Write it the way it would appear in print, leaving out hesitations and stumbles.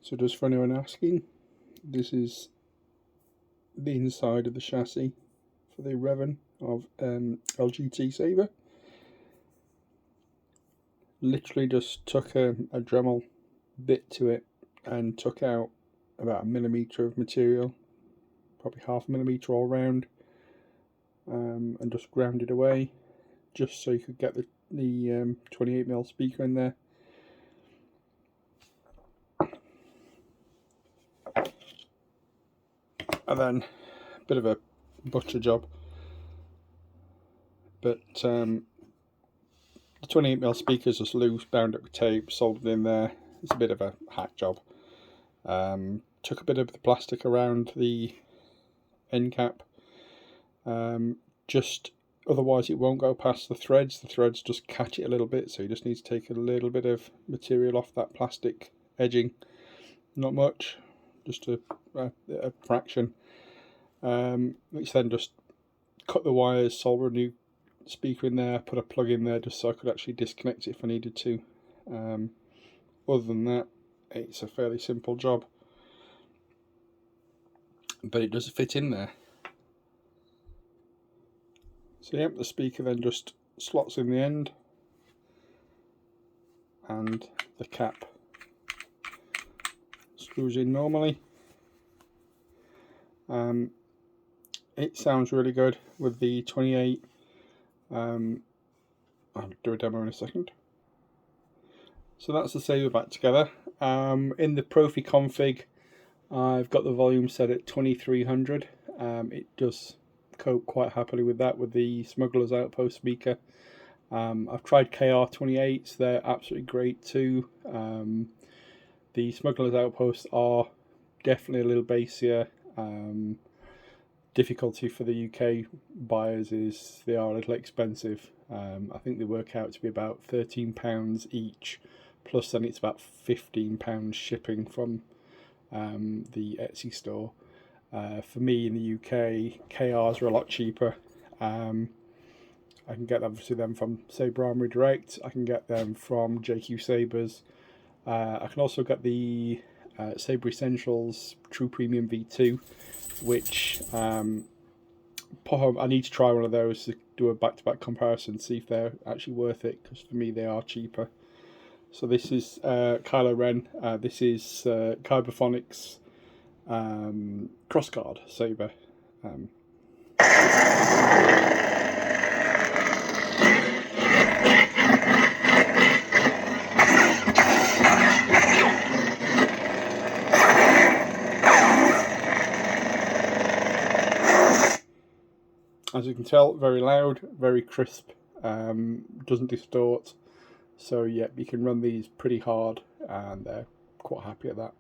So just for anyone asking, this is the inside of the chassis for the Revan of LGT Saber. Literally just took a Dremel bit to it and took out about 1 millimetre of material, probably 0.5 millimetre all round, and just ground it away just so you could get the 28mm speaker in there. And then a bit of a butcher job, but the 28mm speaker is just loose, bound up with tape, soldered in there. It's a bit of a hack job. Took a bit of the plastic around the end cap, just otherwise it won't go past the threads. The threads just catch it a little bit, so you just need to take a little bit of material off that plastic edging. Not much, just a fraction, which then just cut the wires, solder a new speaker in there, put a plug in there just so I could actually disconnect it if I needed to. Other than that, it's a fairly simple job, but it does fit in there. So yep, the speaker then just slots in the end, and the cap screws in normally. It sounds really good with the 28. I'll do a demo in a second. So that's the Saber back together. In the Profi config, I've got the volume set at 2300. It does cope quite happily with that with the Smuggler's Outpost speaker. I've tried KR28s, they're absolutely great too. The Smuggler's Outposts are definitely a little bassier. Difficulty for the UK buyers is they are a little expensive. I think they work out to be about £13 each, plus then it's about £15 shipping from the Etsy store. For me in the UK, KRs are a lot cheaper. I can get obviously them from Saber Armory Direct. I can get them from JQ Sabers. I can also get the Saber Essentials True Premium V2, which I need to try one of those to do a back-to-back comparison, see if they're actually worth it, because for me they are cheaper. So this is Kylo Ren. This is Kyberphonics Crossguard Saber. As you can tell, very loud, very crisp, doesn't distort. So yeah, you can run these pretty hard, and they're quite happy at that.